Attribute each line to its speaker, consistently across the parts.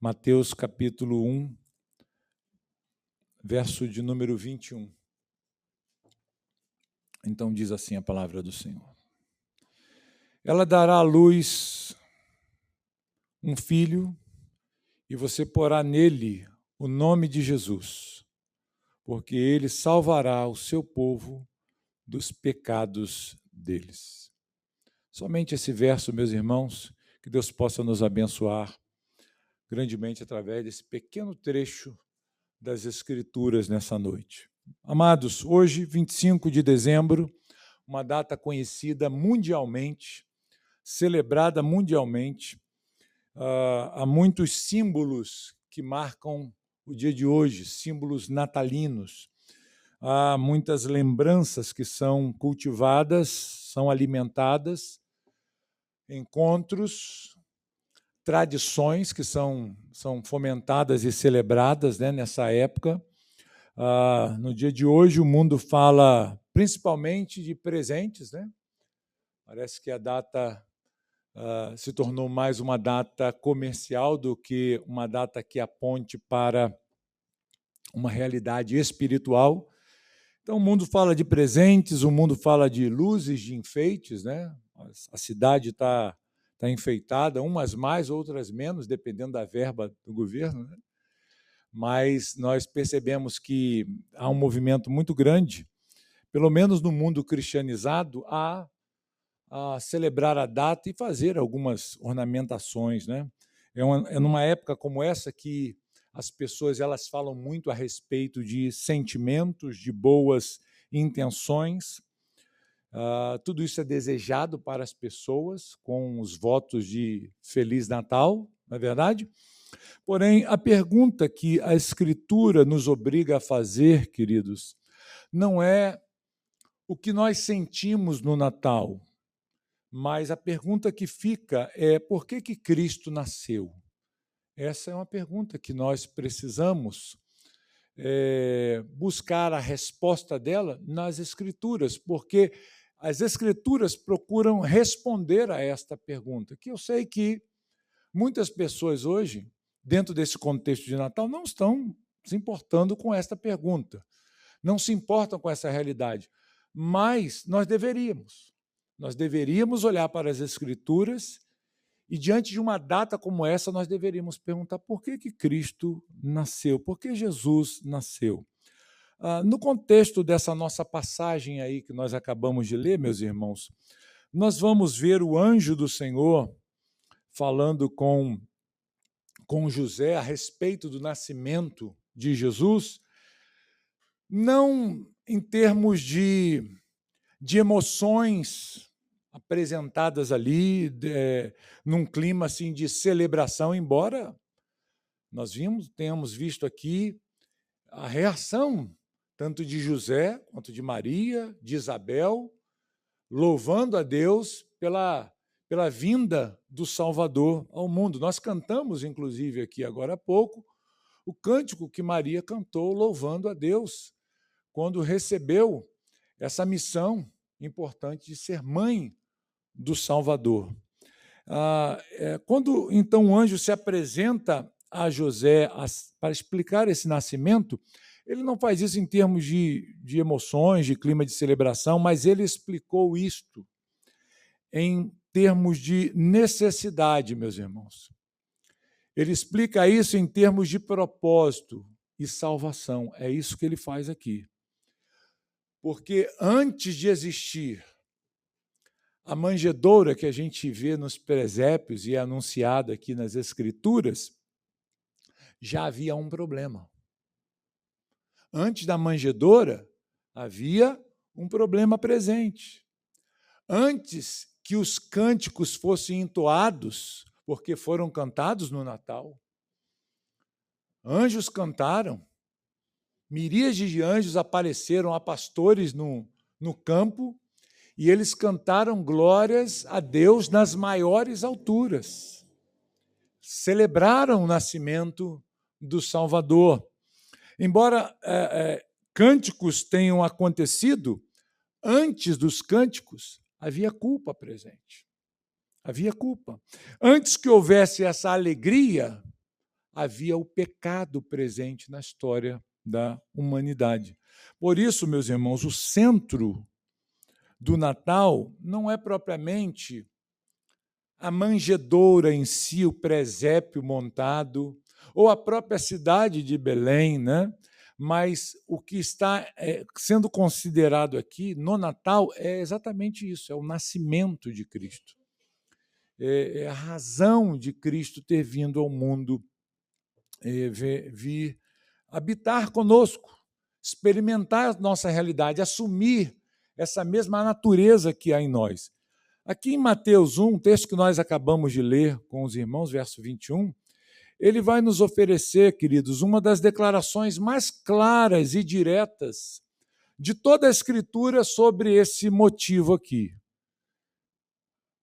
Speaker 1: Mateus capítulo 1, verso de número 21. Então diz assim a palavra do Senhor. Ela dará à luz um filho, e você porá nele o nome de Jesus, porque ele salvará o seu povo dos pecados deles. Somente esse verso, meus irmãos, que Deus possa nos abençoar grandemente através desse pequeno trecho das Escrituras nessa noite. Amados, hoje, 25 de dezembro, uma data conhecida mundialmente, celebrada mundialmente. Há muitos símbolos que marcam o dia de hoje, símbolos natalinos. Há muitas lembranças que são cultivadas, são alimentadas, encontros, tradições que são fomentadas e celebradas, né, nessa época. No dia de hoje, o mundo fala principalmente de presentes, né? Parece que a data se tornou mais uma data comercial do que uma data que aponte para uma realidade espiritual. Então, o mundo fala de presentes, o mundo fala de luzes, de enfeites, né? A cidade está enfeitada, umas mais, outras menos, dependendo da verba do governo, né? Mas nós percebemos que há um movimento muito grande, pelo menos no mundo cristianizado, a celebrar a data e fazer algumas ornamentações, né? É numa época como essa que as pessoas elas falam muito a respeito de sentimentos, de boas intenções. Tudo isso é desejado para as pessoas com os votos de Feliz Natal, não é verdade? Porém, a pergunta que a Escritura nos obriga a fazer, queridos, não é o que nós sentimos no Natal, mas a pergunta que fica é por que Cristo nasceu? Essa é uma pergunta que nós precisamos buscar a resposta dela nas Escrituras, porque as Escrituras procuram responder a esta pergunta, que eu sei que muitas pessoas hoje, dentro desse contexto de Natal, não estão se importando com esta pergunta, não se importam com essa realidade, mas nós deveríamos olhar para as Escrituras e, diante de uma data como essa, nós deveríamos perguntar por que Cristo nasceu, por que Jesus nasceu. No contexto dessa nossa passagem aí que nós acabamos de ler, meus irmãos, nós vamos ver o anjo do Senhor falando com José a respeito do nascimento de Jesus, não em termos de emoções apresentadas ali, num clima assim, de celebração, embora nós tenhamos visto aqui a reação tanto de José quanto de Maria, de Isabel, louvando a Deus pela vinda do Salvador ao mundo. Nós cantamos, inclusive, aqui agora há pouco, o cântico que Maria cantou louvando a Deus quando recebeu essa missão importante de ser mãe do Salvador. Quando, então, o anjo se apresenta a José para explicar esse nascimento, ele não faz isso em termos de emoções, de clima de celebração, mas ele explicou isto em termos de necessidade, meus irmãos. Ele explica isso em termos de propósito e salvação. É isso que ele faz aqui. Porque antes de existir a manjedoura que a gente vê nos presépios e é anunciada aqui nas Escrituras, já havia um problema. Antes da manjedoura, havia um problema presente. Antes que os cânticos fossem entoados, porque foram cantados no Natal, anjos cantaram, miríades de anjos apareceram a pastores no campo, e eles cantaram glórias a Deus nas maiores alturas. Celebraram o nascimento do Salvador. Embora cânticos tenham acontecido, antes dos cânticos havia culpa presente. Havia culpa. Antes que houvesse essa alegria, havia o pecado presente na história da humanidade. Por isso, meus irmãos, o centro do Natal não é propriamente a manjedoura em si, o presépio montado, ou a própria cidade de Belém, né? Mas o que está sendo considerado aqui no Natal é exatamente isso, é o nascimento de Cristo. É a razão de Cristo ter vindo ao mundo, vir habitar conosco, experimentar a nossa realidade, assumir essa mesma natureza que há em nós. Aqui em Mateus 1, texto que nós acabamos de ler com os irmãos, verso 21, ele vai nos oferecer, queridos, uma das declarações mais claras e diretas de toda a Escritura sobre esse motivo aqui.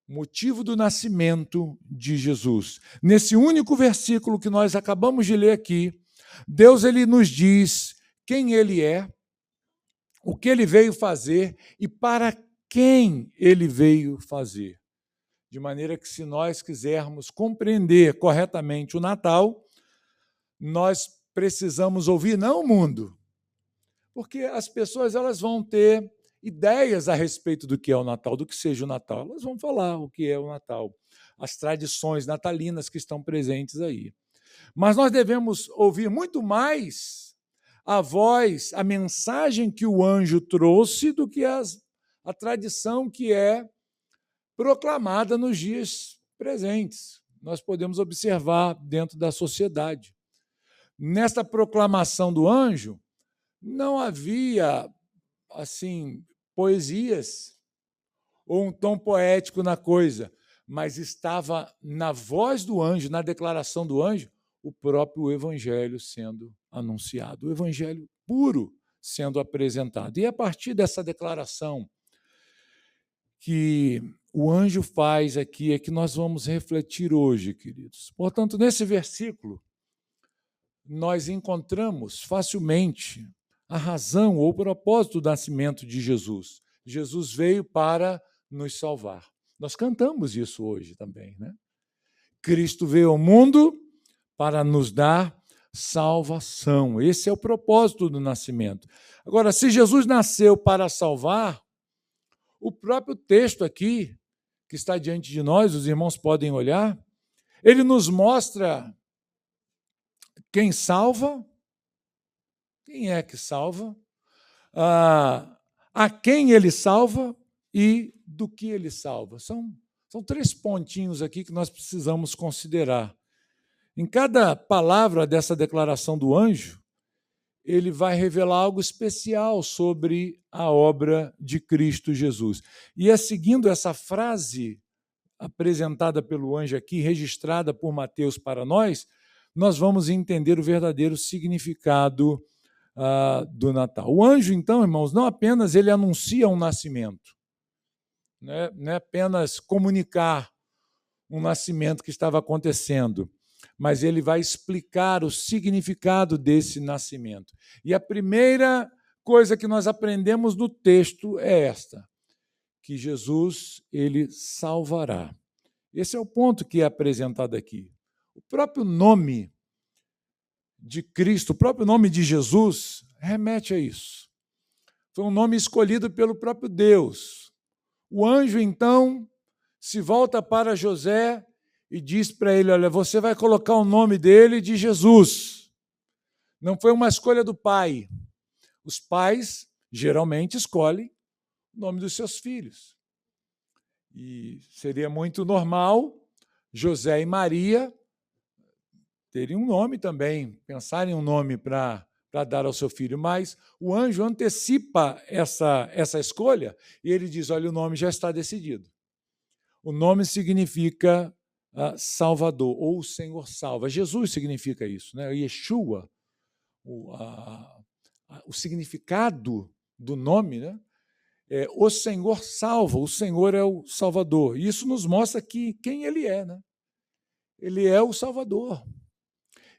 Speaker 1: Motivo do nascimento de Jesus. Nesse único versículo que nós acabamos de ler aqui, Deus ele nos diz quem ele é, o que ele veio fazer e para quem ele veio fazer. De maneira que, se nós quisermos compreender corretamente o Natal, nós precisamos ouvir não o mundo, porque as pessoas elas vão ter ideias a respeito do que é o Natal, do que seja o Natal. Elas vão falar o que é o Natal, as tradições natalinas que estão presentes aí. Mas nós devemos ouvir muito mais a voz, a mensagem que o anjo trouxe do que a tradição que é proclamada nos dias presentes. Nós podemos observar dentro da sociedade. Nesta proclamação do anjo, não havia, assim, poesias ou um tom poético na coisa, mas estava na voz do anjo, na declaração do anjo, o próprio evangelho sendo anunciado, o evangelho puro sendo apresentado. E a partir dessa declaração que o anjo faz aqui é que nós vamos refletir hoje, queridos. Portanto, nesse versículo, nós encontramos facilmente a razão ou o propósito do nascimento de Jesus. Jesus veio para nos salvar. Nós cantamos isso hoje também, né? Cristo veio ao mundo para nos dar salvação. Esse é o propósito do nascimento. Agora, se Jesus nasceu para salvar, o próprio texto aqui, que está diante de nós, os irmãos podem olhar, ele nos mostra quem salva, quem é que salva, a quem ele salva e do que ele salva. São 3 pontinhos aqui que nós precisamos considerar. Em cada palavra dessa declaração do anjo, ele vai revelar algo especial sobre a obra de Cristo Jesus. E é seguindo essa frase apresentada pelo anjo aqui, registrada por Mateus para nós, nós vamos entender o verdadeiro significado do Natal. O anjo, então, irmãos, não apenas ele anuncia um nascimento, não é apenas comunicar um nascimento que estava acontecendo, mas ele vai explicar o significado desse nascimento. E a primeira coisa que nós aprendemos no texto é esta, que Jesus, ele salvará. Esse é o ponto que é apresentado aqui. O próprio nome de Cristo, o próprio nome de Jesus, remete a isso. Foi um nome escolhido pelo próprio Deus. O anjo, então, se volta para José e diz para ele, olha, você vai colocar o nome dele de Jesus. Não foi uma escolha do pai. Os pais, geralmente, escolhem o nome dos seus filhos. E seria muito normal José e Maria terem um nome também, pensarem em um nome para dar ao seu filho, mas o anjo antecipa essa escolha e ele diz, olha, o nome já está decidido. O nome significa Salvador, ou o Senhor salva. Jesus significa isso, né? Yeshua, o significado do nome, né? O Senhor salva, o Senhor é o Salvador. E isso nos mostra quem ele é, né? Ele é o Salvador.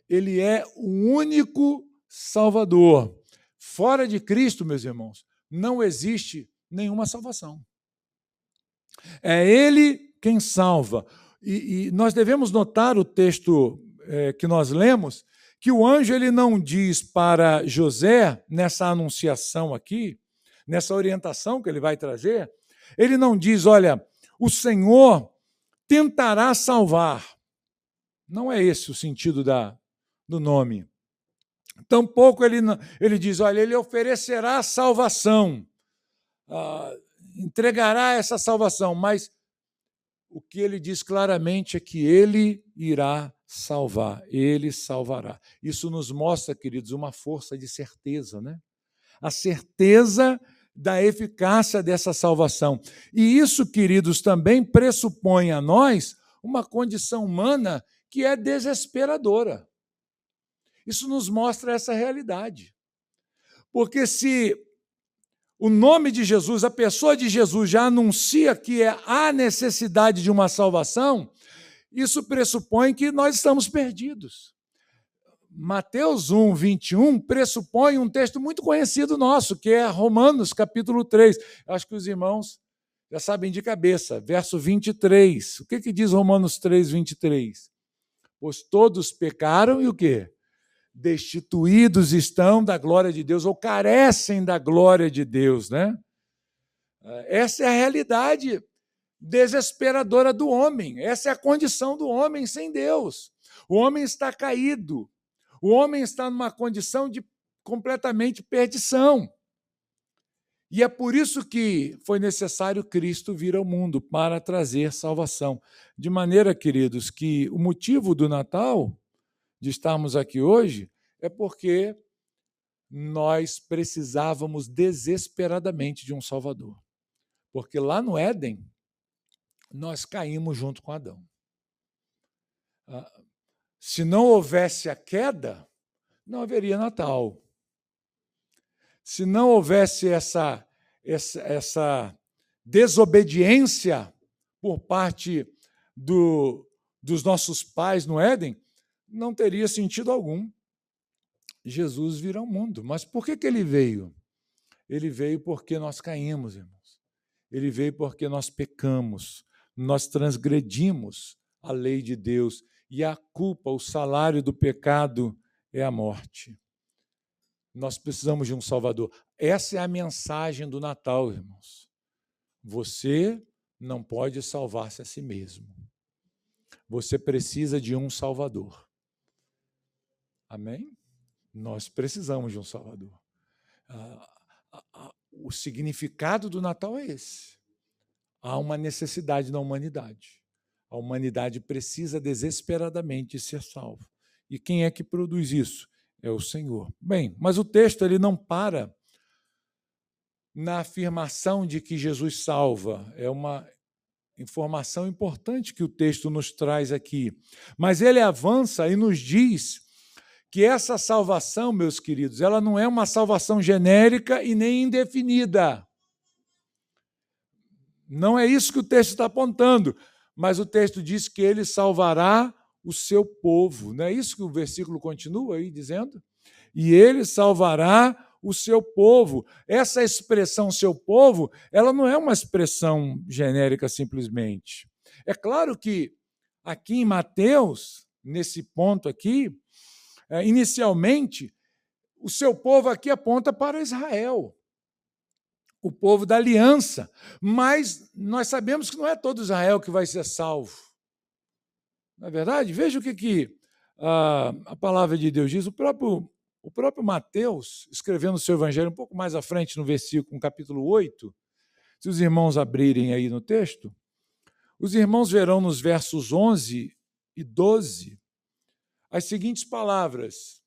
Speaker 1: Ele é o único Salvador. Fora de Cristo, meus irmãos, não existe nenhuma salvação. É Ele quem salva. E nós devemos notar o texto que nós lemos, que o anjo ele não diz para José, nessa anunciação aqui, nessa orientação que ele vai trazer, ele não diz, olha, o Senhor tentará salvar. Não é esse o sentido do nome. Tampouco ele diz, olha, ele oferecerá salvação, entregará essa salvação, mas o que ele diz claramente é que ele irá salvar, ele salvará. Isso nos mostra, queridos, uma força de certeza, né? A certeza da eficácia dessa salvação. E isso, queridos, também pressupõe a nós uma condição humana que é desesperadora. Isso nos mostra essa realidade. Porque se o nome de Jesus, a pessoa de Jesus já anuncia que há necessidade de uma salvação, isso pressupõe que nós estamos perdidos. Mateus 1, 21 pressupõe um texto muito conhecido nosso, que é Romanos, capítulo 3. Acho que os irmãos já sabem de cabeça, verso 23. O que diz Romanos 3, 23? Pois todos pecaram e o quê? Destituídos estão da glória de Deus, ou carecem da glória de Deus, né? Essa é a realidade desesperadora do homem, essa é a condição do homem sem Deus. O homem está caído, o homem está numa condição de completamente perdição. E é por isso que foi necessário Cristo vir ao mundo, para trazer salvação. De maneira, queridos, que o motivo do Natal, de estarmos aqui hoje, é porque nós precisávamos desesperadamente de um Salvador. Porque lá no Éden, nós caímos junto com Adão. Se não houvesse a queda, não haveria Natal. Se não houvesse essa desobediência por parte dos nossos pais no Éden, não teria sentido algum Jesus vir ao mundo. Mas por que ele veio? Ele veio porque nós caímos, irmãos. Ele veio porque nós pecamos, nós transgredimos a lei de Deus, e a culpa, o salário do pecado é a morte. Nós precisamos de um Salvador. Essa é a mensagem do Natal, irmãos. Você não pode salvar-se a si mesmo. Você precisa de um Salvador. Amém? Nós precisamos de um Salvador. O significado do Natal é esse. Há uma necessidade na humanidade. A humanidade precisa desesperadamente ser salva. E quem é que produz isso? É o Senhor. Bem, mas o texto ele não para na afirmação de que Jesus salva. É uma informação importante que o texto nos traz aqui. Mas ele avança e nos diz que essa salvação, meus queridos, ela não é uma salvação genérica e nem indefinida. Não é isso que o texto está apontando, mas o texto diz que ele salvará o seu povo. Não é isso que o versículo continua aí dizendo? E ele salvará o seu povo. Essa expressão, seu povo, ela não é uma expressão genérica simplesmente. É claro que aqui em Mateus, nesse ponto aqui, inicialmente, o seu povo aqui aponta para Israel, o povo da aliança, mas nós sabemos que não é todo Israel que vai ser salvo. Não é verdade? Veja o que a palavra de Deus diz. O próprio Mateus, escrevendo o seu evangelho um pouco mais à frente, no versículo, no capítulo 8, se os irmãos abrirem aí no texto, os irmãos verão nos versos 11 e 12 as seguintes palavras: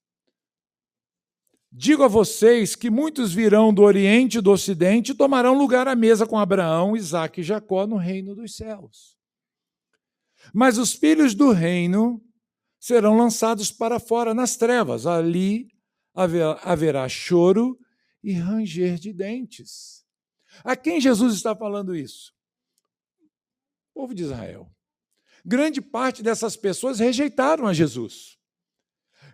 Speaker 1: digo a vocês que muitos virão do Oriente e do Ocidente e tomarão lugar à mesa com Abraão, Isaque e Jacó no reino dos céus. Mas os filhos do reino serão lançados para fora nas trevas. Ali haverá choro e ranger de dentes. A quem Jesus está falando isso? O povo de Israel. Grande parte dessas pessoas rejeitaram a Jesus.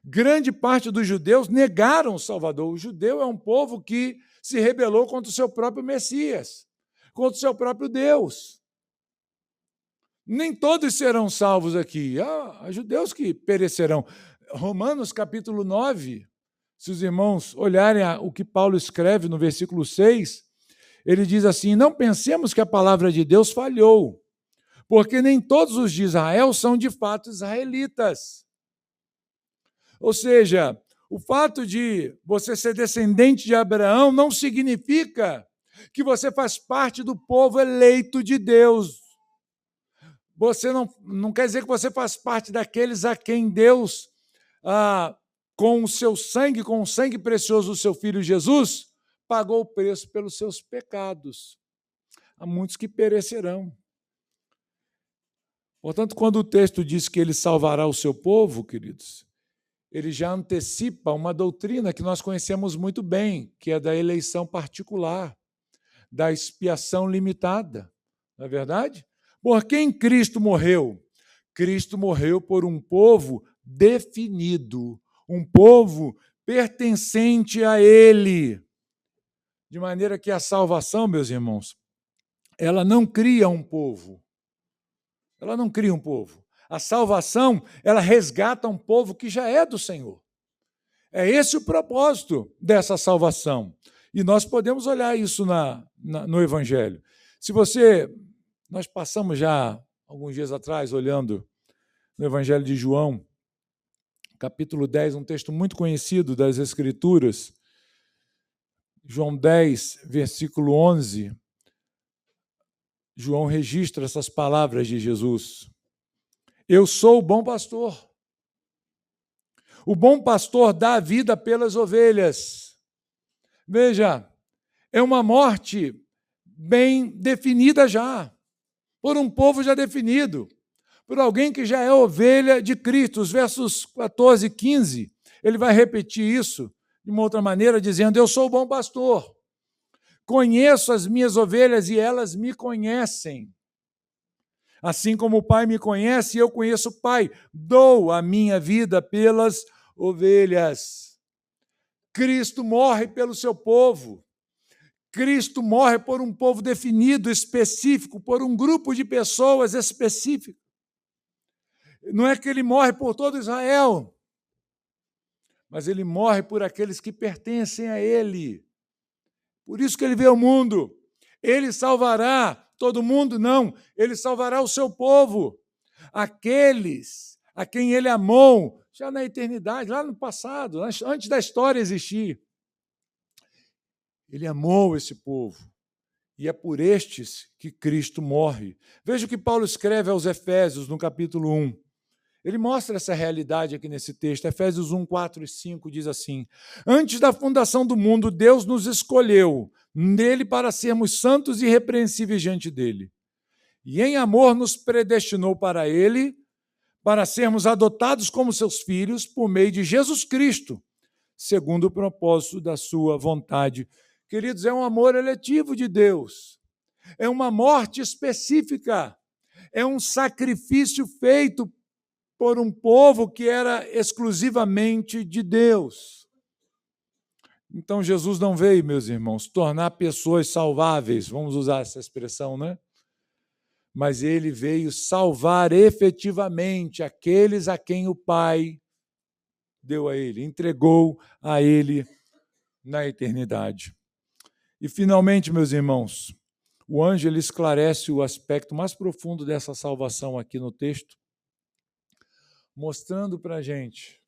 Speaker 1: Grande parte dos judeus negaram o Salvador. O judeu é um povo que se rebelou contra o seu próprio Messias, contra o seu próprio Deus. Nem todos serão salvos aqui. Há judeus que perecerão. Romanos capítulo 9, se os irmãos olharem o que Paulo escreve no versículo 6, ele diz assim: não pensemos que a palavra de Deus falhou, porque nem todos os de Israel são de fato israelitas. Ou seja, o fato de você ser descendente de Abraão não significa que você faz parte do povo eleito de Deus. Você não quer dizer que você faz parte daqueles a quem Deus, com o seu sangue, com o sangue precioso do seu Filho Jesus, pagou o preço pelos seus pecados. Há muitos que perecerão. Portanto, quando o texto diz que ele salvará o seu povo, queridos, ele já antecipa uma doutrina que nós conhecemos muito bem, que é da eleição particular, da expiação limitada. Não é verdade? Por quem Cristo morreu? Cristo morreu por um povo definido, um povo pertencente a Ele. De maneira que a salvação, meus irmãos, ela não cria um povo. Ela não cria um povo. A salvação, ela resgata um povo que já é do Senhor. É esse o propósito dessa salvação. E nós podemos olhar isso no Evangelho. Nós passamos já, alguns dias atrás, olhando no Evangelho de João, capítulo 10, um texto muito conhecido das Escrituras, João 10, versículo 11, João registra essas palavras de Jesus. Eu sou o bom pastor. O bom pastor dá a vida pelas ovelhas. Veja, é uma morte bem definida já, por um povo já definido, por alguém que já é ovelha de Cristo. Os versos 14 e 15, ele vai repetir isso de uma outra maneira, dizendo: eu sou o bom pastor, conheço as minhas ovelhas e elas me conhecem. Assim como o Pai me conhece, eu conheço o Pai, dou a minha vida pelas ovelhas. Cristo morre pelo seu povo. Cristo morre por um povo definido, específico, por um grupo de pessoas específico. Não é que ele morre por todo Israel, mas ele morre por aqueles que pertencem a ele. Por isso que ele veio ao mundo. Ele salvará todo mundo? Não. Ele salvará o seu povo. Aqueles a quem ele amou já na eternidade, lá no passado, antes da história existir. Ele amou esse povo. E é por estes que Cristo morre. Veja o que Paulo escreve aos Efésios, no capítulo 1. Ele mostra essa realidade aqui nesse texto. Efésios 1, 4 e 5 diz assim: antes da fundação do mundo, Deus nos escolheu nele para sermos santos e irrepreensíveis diante dele. E em amor nos predestinou para ele, para sermos adotados como seus filhos por meio de Jesus Cristo, segundo o propósito da sua vontade. Queridos, é um amor eletivo de Deus. É uma morte específica. É um sacrifício feito por um povo que era exclusivamente de Deus. Então, Jesus não veio, meus irmãos, tornar pessoas salváveis, vamos usar essa expressão, né? Mas ele veio salvar efetivamente aqueles a quem o Pai deu a ele, entregou a ele na eternidade. E, finalmente, meus irmãos, o anjo ele esclarece o aspecto mais profundo dessa salvação aqui no texto, mostrando para a gente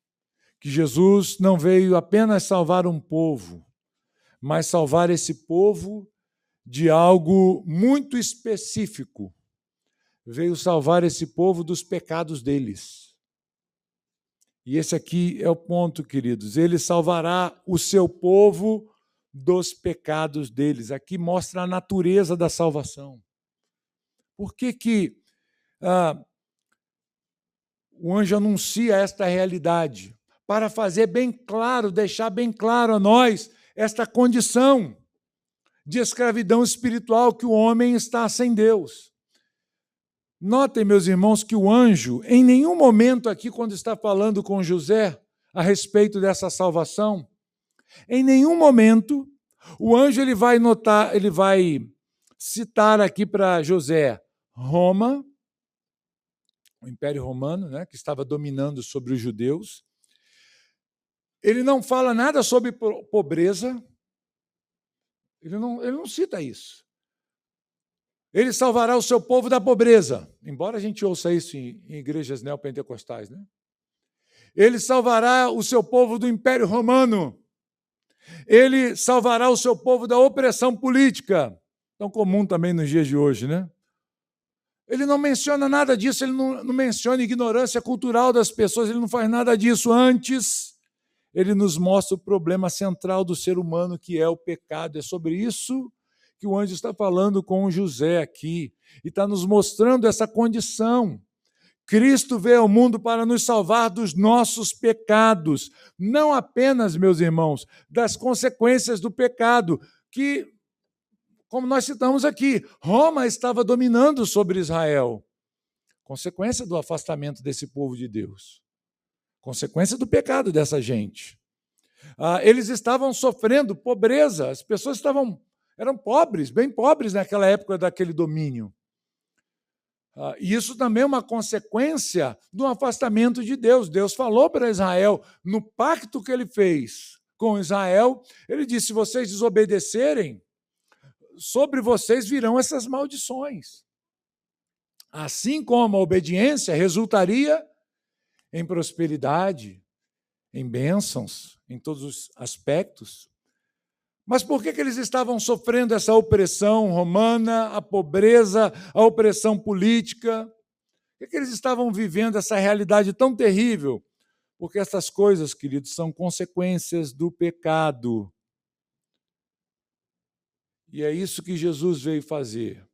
Speaker 1: que Jesus não veio apenas salvar um povo, mas salvar esse povo de algo muito específico. Veio salvar esse povo dos pecados deles. E esse aqui é o ponto, queridos. Ele salvará o seu povo dos pecados deles. Aqui mostra a natureza da salvação. Por que o anjo anuncia esta realidade? Para fazer bem claro, deixar bem claro a nós esta condição de escravidão espiritual que o homem está sem Deus. Notem, meus irmãos, que o anjo, em nenhum momento aqui, quando está falando com José a respeito dessa salvação, em nenhum momento o anjo ele vai citar aqui para José Roma, o Império Romano, né, que estava dominando sobre os judeus. Ele não fala nada sobre pobreza, ele não cita isso. Ele salvará o seu povo da pobreza, embora a gente ouça isso em igrejas neopentecostais, né? Ele salvará o seu povo do Império Romano. Ele salvará o seu povo da opressão política, tão comum também nos dias de hoje, né? Ele não menciona nada disso, ele não menciona a ignorância cultural das pessoas, ele não faz nada disso. Antes, ele nos mostra o problema central do ser humano, que é o pecado. É sobre isso que o anjo está falando com José aqui, e está nos mostrando essa condição. Cristo veio ao mundo para nos salvar dos nossos pecados, não apenas, meus irmãos, das consequências do pecado, que, como nós citamos aqui, Roma estava dominando sobre Israel. Consequência do afastamento desse povo de Deus. Consequência do pecado dessa gente. Eles estavam sofrendo pobreza, as pessoas eram pobres, bem pobres naquela época daquele domínio. E isso também é uma consequência do afastamento de Deus. Deus falou para Israel, no pacto que ele fez com Israel, ele disse, se vocês desobedecerem, sobre vocês virão essas maldições. Assim como a obediência resultaria em prosperidade, em bênçãos, em todos os aspectos. Mas por que eles estavam sofrendo essa opressão romana, a pobreza, a opressão política? Por que eles estavam vivendo essa realidade tão terrível? Porque essas coisas, queridos, são consequências do pecado. E é isso que Jesus veio fazer,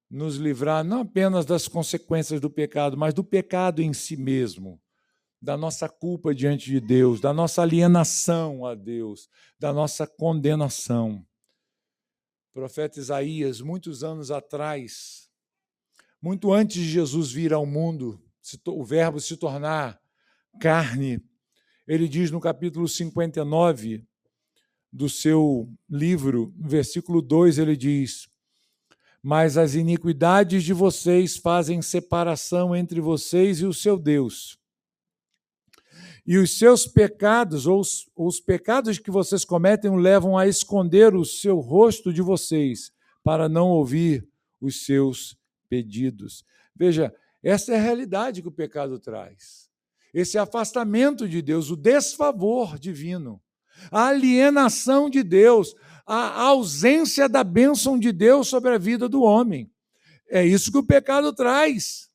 Speaker 1: nos livrar não apenas das consequências do pecado, mas do pecado em si mesmo, da nossa culpa diante de Deus, da nossa alienação a Deus, da nossa condenação. O profeta Isaías, muitos anos atrás, muito antes de Jesus vir ao mundo, o verbo se tornar carne, ele diz no capítulo 59 do seu livro, no versículo 2, ele diz, mas as iniquidades de vocês fazem separação entre vocês e o seu Deus. E os seus pecados, ou os pecados que vocês cometem, o levam a esconder o seu rosto de vocês, para não ouvir os seus pedidos. Veja, essa é a realidade que o pecado traz. Esse afastamento de Deus, o desfavor divino, a alienação de Deus, a ausência da bênção de Deus sobre a vida do homem. É isso que o pecado traz.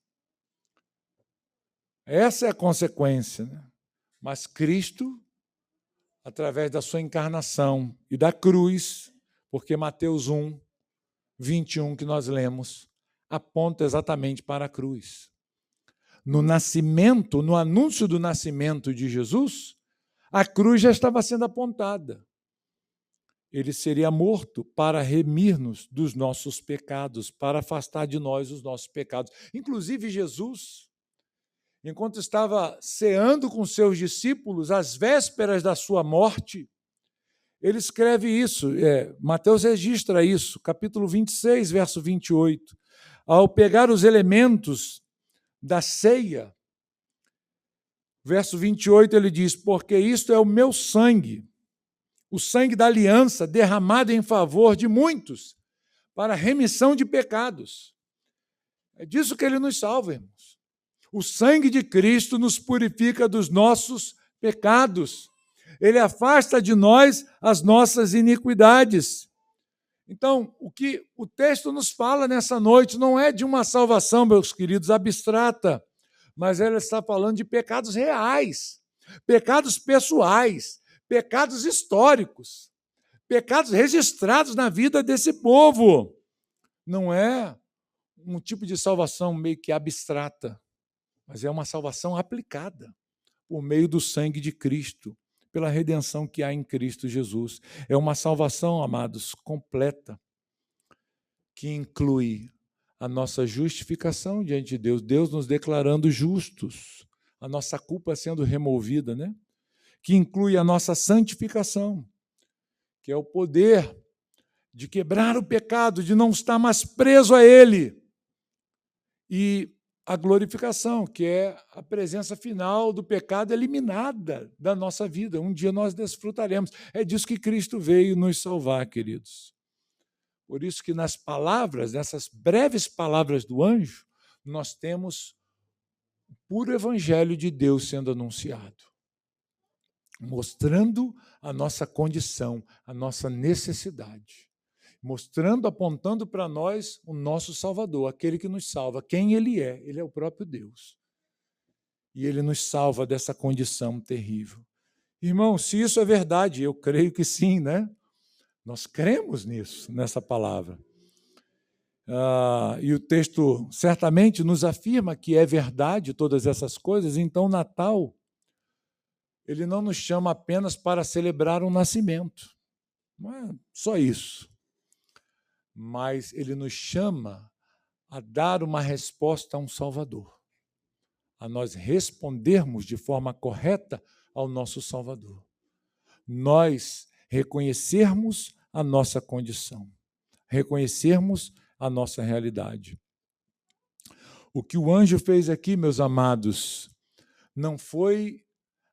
Speaker 1: Essa é a consequência, né? Mas Cristo, através da sua encarnação e da cruz, porque Mateus 1, 21, que nós lemos, aponta exatamente para a cruz. No nascimento, no anúncio do nascimento de Jesus, a cruz já estava sendo apontada. Ele seria morto para remir-nos dos nossos pecados, para afastar de nós os nossos pecados. Inclusive, Jesus, enquanto estava ceando com seus discípulos, às vésperas da sua morte, ele escreve isso, Mateus registra isso, capítulo 26, verso 28. Ao pegar os elementos da ceia, verso 28, ele diz, porque isto é o meu sangue, o sangue da aliança derramado em favor de muitos, para a remissão de pecados. É disso que ele nos salva, irmãos. O sangue de Cristo nos purifica dos nossos pecados. Ele afasta de nós as nossas iniquidades. Então, o que o texto nos fala nessa noite não é de uma salvação, meus queridos, abstrata, mas ele está falando de pecados reais, pecados pessoais, pecados históricos, pecados registrados na vida desse povo. Não é um tipo de salvação meio que abstrata, mas é uma salvação aplicada por meio do sangue de Cristo, pela redenção que há em Cristo Jesus. É uma salvação, amados, completa, que inclui a nossa justificação diante de Deus, Deus nos declarando justos, a nossa culpa sendo removida, né? Que inclui a nossa santificação, que é o poder de quebrar o pecado, de não estar mais preso a ele, e a glorificação, que é a presença final do pecado eliminada da nossa vida. Um dia nós desfrutaremos. É disso que Cristo veio nos salvar, queridos. Por isso que nas palavras, nessas breves palavras do anjo, nós temos o puro evangelho de Deus sendo anunciado, mostrando a nossa condição, a nossa necessidade, mostrando, apontando para nós o nosso Salvador, aquele que nos salva, quem Ele é o próprio Deus. E Ele nos salva dessa condição terrível. Irmão, se isso é verdade, eu creio que sim, né? Nós cremos nisso, nessa palavra. E o texto certamente nos afirma que é verdade todas essas coisas, então o Natal, ele não nos chama apenas para celebrar um nascimento, não é só isso, mas ele nos chama a dar uma resposta a um Salvador, a nós respondermos de forma correta ao nosso Salvador, nós reconhecermos a nossa condição, reconhecermos a nossa realidade. O que o anjo fez aqui, meus amados, não foi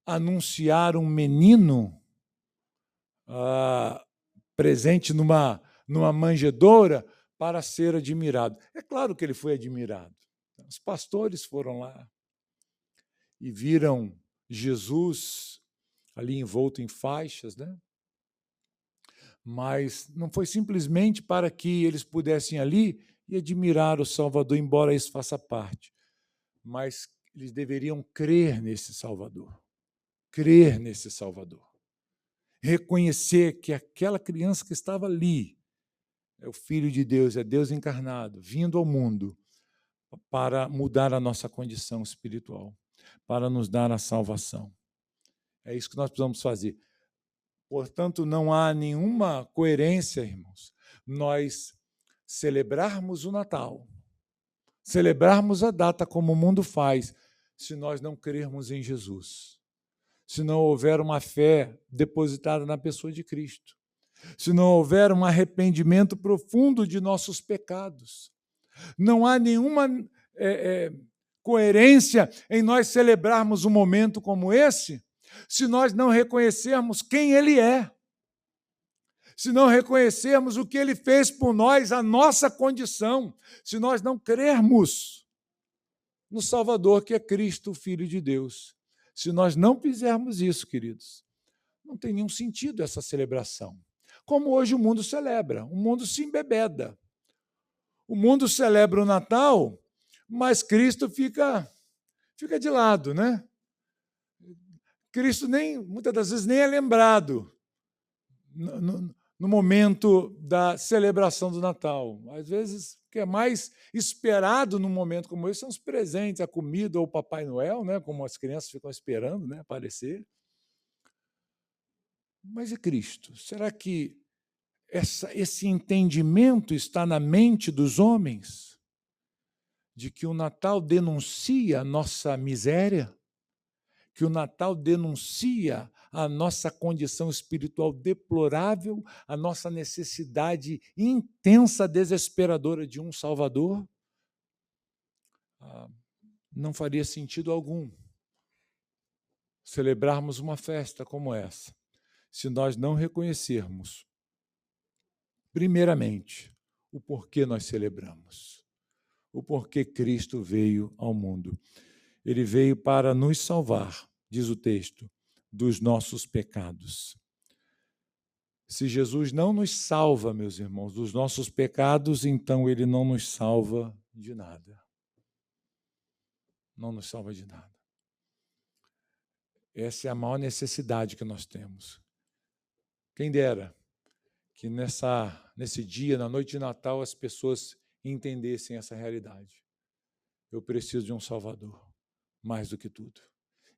Speaker 1: anunciar um menino presente numa manjedoura para ser admirado. É claro que ele foi admirado. Os pastores foram lá e viram Jesus ali envolto em faixas, né? Mas não foi simplesmente para que eles pudessem ali e admirar o Salvador, embora isso faça parte, mas eles deveriam crer nesse Salvador, reconhecer que aquela criança que estava ali é o Filho de Deus, é Deus encarnado, vindo ao mundo para mudar a nossa condição espiritual, para nos dar a salvação. É isso que nós precisamos fazer. Portanto, não há nenhuma coerência, irmãos, nós celebrarmos o Natal, celebrarmos a data como o mundo faz, se nós não crermos em Jesus, se não houver uma fé depositada na pessoa de Cristo, se não houver um arrependimento profundo de nossos pecados. Não há nenhuma coerência em nós celebrarmos um momento como esse, se nós não reconhecermos quem Ele é, se não reconhecermos o que Ele fez por nós, a nossa condição, se nós não crermos no Salvador, que é Cristo, o Filho de Deus. Se nós não fizermos isso, queridos, não tem nenhum sentido essa celebração. Como hoje o mundo celebra, o mundo se embebeda. O mundo celebra o Natal, mas Cristo fica de lado, né? Cristo muitas das vezes nem é lembrado no momento da celebração do Natal. Às vezes, o que é mais esperado num momento como esse são os presentes, a comida ou o Papai Noel, né? Como as crianças ficam esperando, né, aparecer. Mas e Cristo? Será que esse entendimento está na mente dos homens? De que o Natal denuncia a nossa miséria? Que o Natal denuncia a nossa condição espiritual deplorável, a nossa necessidade intensa, desesperadora de um Salvador? Não faria sentido algum celebrarmos uma festa como essa, se nós não reconhecermos, primeiramente, o porquê nós celebramos, o porquê Cristo veio ao mundo. Ele veio para nos salvar, diz o texto, dos nossos pecados. Se Jesus não nos salva, meus irmãos, dos nossos pecados, então Ele não nos salva de nada. Não nos salva de nada. Essa é a maior necessidade que nós temos. Quem dera que nesse dia, na noite de Natal, as pessoas entendessem essa realidade. Eu preciso de um Salvador, mais do que tudo.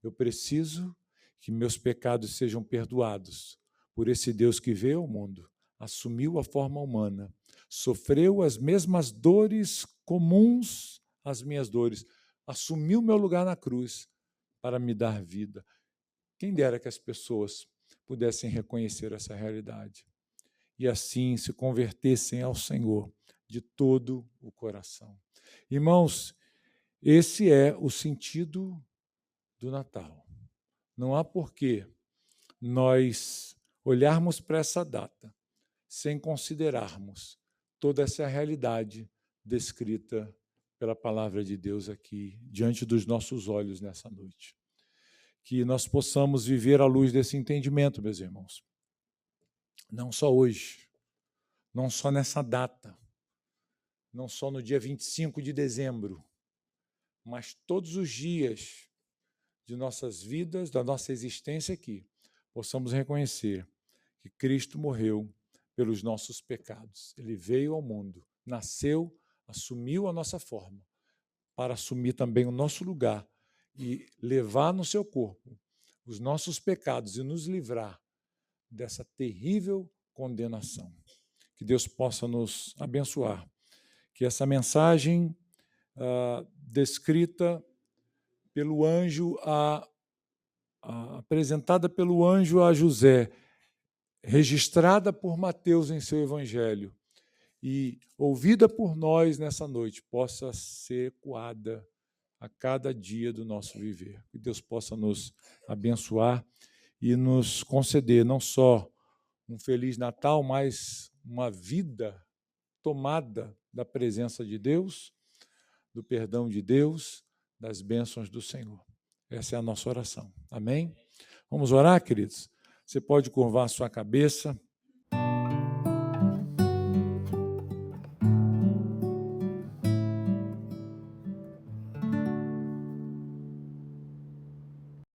Speaker 1: Eu preciso que meus pecados sejam perdoados por esse Deus que veio ao mundo, assumiu a forma humana, sofreu as mesmas dores comuns às minhas dores, assumiu meu lugar na cruz para me dar vida. Quem dera que as pessoas pudessem reconhecer essa realidade e assim se convertessem ao Senhor de todo o coração. Irmãos, Esse é o sentido do Natal. Não há porquê nós olharmos para essa data sem considerarmos toda essa realidade descrita pela palavra de Deus aqui, diante dos nossos olhos nessa noite. Que nós possamos viver à luz desse entendimento, meus irmãos. Não só hoje, não só nessa data, não só no dia 25 de dezembro, mas todos os dias de nossas vidas, da nossa existência aqui, possamos reconhecer que Cristo morreu pelos nossos pecados. Ele veio ao mundo, nasceu, assumiu a nossa forma, para assumir também o nosso lugar e levar no seu corpo os nossos pecados e nos livrar dessa terrível condenação. Que Deus possa nos abençoar. Que essa mensagem descrita pelo anjo, apresentada pelo anjo a José, registrada por Mateus em seu evangelho e ouvida por nós nessa noite, possa ser ecoada a cada dia do nosso viver. Que Deus possa nos abençoar e nos conceder não só um Feliz Natal, mas uma vida tomada da presença de Deus, do perdão de Deus, das bênçãos do Senhor. Essa é a nossa oração. Amém? Vamos orar, queridos? Você pode curvar a sua cabeça.